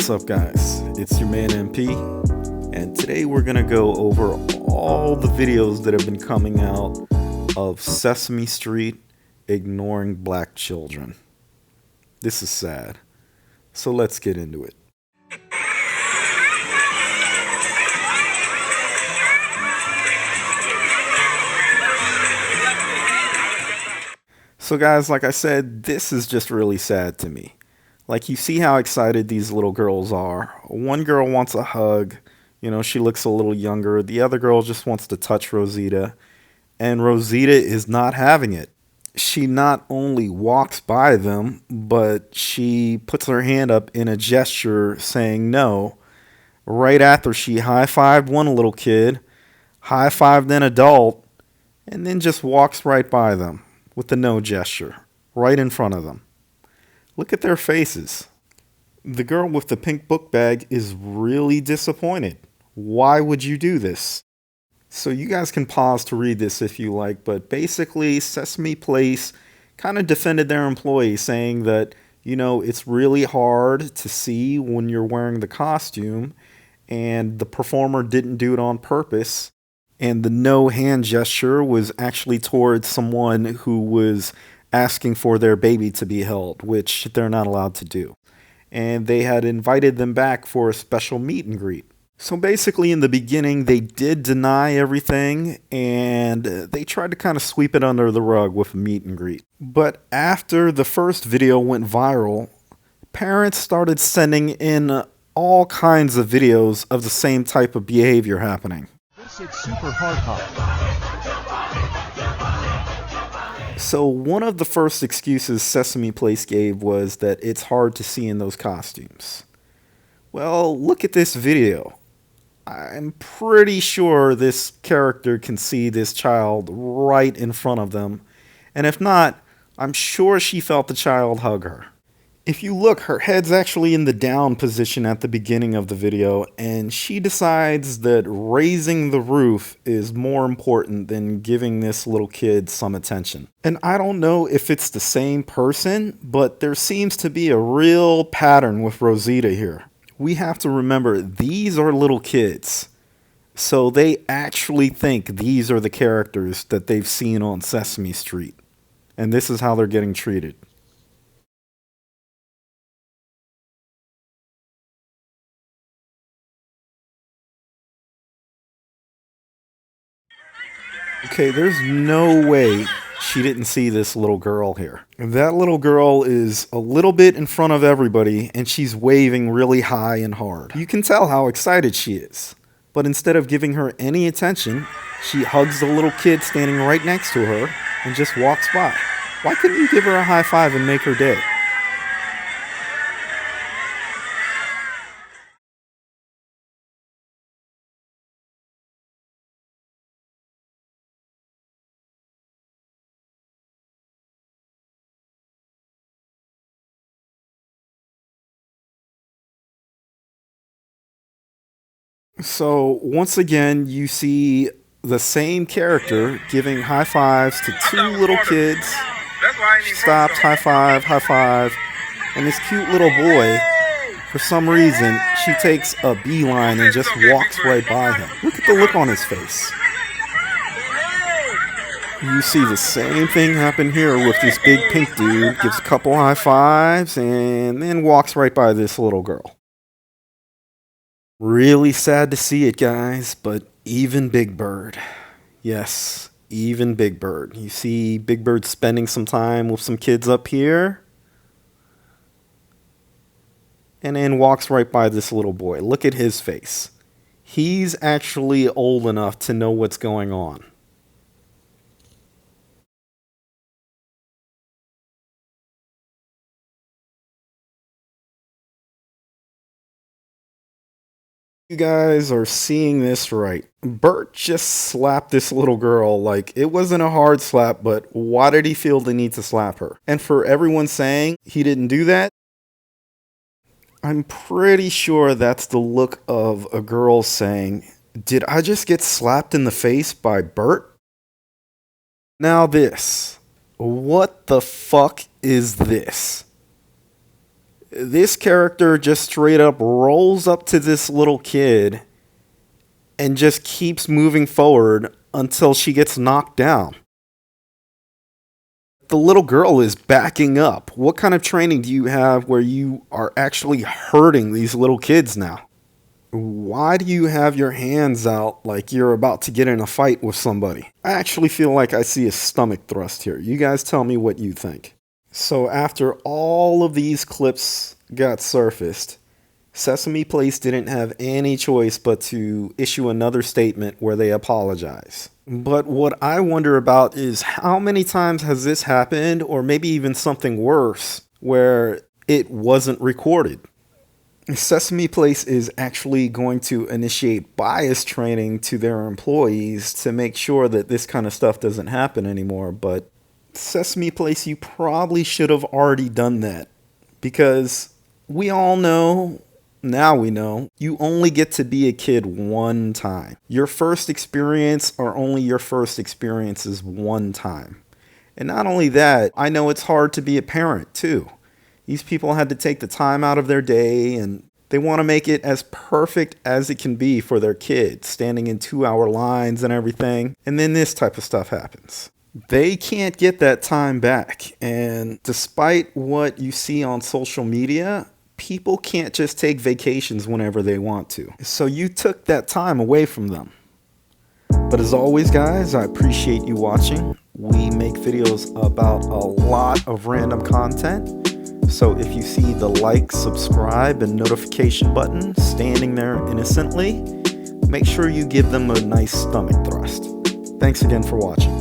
What's up, guys? It's your man MP, and today we're gonna go over all the videos that have been coming out of Sesame Street ignoring black children. This is sad, so let's get into it. So guys, like I said, this is just really sad to me. Like, you see how excited these little girls are. One girl wants a hug. You know, she looks a little younger. The other girl just wants to touch Rosita. And Rosita is not having it. She not only walks by them, but she puts her hand up in a gesture saying no. Right after she high-fived one little kid, high-fived an adult, and then just walks right by them with the no gesture, right in front of them. Look at their faces. The girl with the pink book bag is really disappointed. Why would you do this? So you guys can pause to read this if you like, but basically Sesame Place kind of defended their employee, saying that, you know, it's really hard to see when you're wearing the costume, and the performer didn't do it on purpose. And the no hand gesture was actually towards someone who was asking for their baby to be held, which they're not allowed to do. And they had invited them back for a special meet and greet. So basically in the beginning, they did deny everything, and they tried to kind of sweep it under the rug with a meet and greet. But after the first video went viral, parents started sending in all kinds of videos of the same type of behavior happening. It's super hard. So one of the first excuses Sesame Place gave was that it's hard to see in those costumes. Well, look at this video. I'm pretty sure this character can see this child right in front of them. And if not, I'm sure she felt the child hug her. If you look, her head's actually in the down position at the beginning of the video, and she decides that raising the roof is more important than giving this little kid some attention. And I don't know if it's the same person, but there seems to be a real pattern with Rosita here. We have to remember, these are little kids, so they actually think these are the characters that they've seen on Sesame Street, and this is how they're getting treated. Okay, there's no way she didn't see this little girl here. That little girl is a little bit in front of everybody, and she's waving really high and hard. You can tell how excited she is. But instead of giving her any attention, she hugs the little kid standing right next to her and just walks by. Why couldn't you give her a high five and make her day? So once again, you see the same character giving high fives to two little kids. She stops, high five, and this cute little boy, for some reason, she takes a beeline and just walks right by him. Look at the look on his face. You see the same thing happen here with this big pink dude, gives a couple high fives, and then walks right by this little girl. Really sad to see it, guys, but even Big Bird. Yes, even Big Bird. You see Big Bird spending some time with some kids up here, and then walks right by this little boy. Look at his face. He's actually old enough to know what's going on. You guys are seeing this right. Bert just slapped this little girl. Like, it wasn't a hard slap, but why did he feel the need to slap her? And for everyone saying he didn't do that, I'm pretty sure that's the look of a girl saying, did I just get slapped in the face by Bert? Now this. What the fuck is this? This character just straight up rolls up to this little kid and just keeps moving forward until she gets knocked down. The little girl is backing up. What kind of training do you have where you are actually hurting these little kids now? Why do you have your hands out like you're about to get in a fight with somebody? I actually feel like I see a stomach thrust here. You guys tell me what you think. So after all of these clips got surfaced, Sesame Place didn't have any choice but to issue another statement where they apologize. But what I wonder about is how many times has this happened, or maybe even something worse, where it wasn't recorded? Sesame Place is actually going to initiate bias training to their employees to make sure that this kind of stuff doesn't happen anymore. But Sesame Place, you probably should have already done that, because we all know, now we know, you only get to be a kid one time. Your first experience are only your first experiences one time. And not only that, I know it's hard to be a parent too. These people had to take the time out of their day, and they want to make it as perfect as it can be for their kids, standing in 2-hour lines and everything. And then this type of stuff happens. They can't get that time back. And despite what you see on social media, people can't just take vacations whenever they want to. So you took that time away from them. But as always, guys, I appreciate you watching. We make videos about a lot of random content. So if you see the like, subscribe, and notification button standing there innocently, make sure you give them a nice stomach thrust. Thanks again for watching.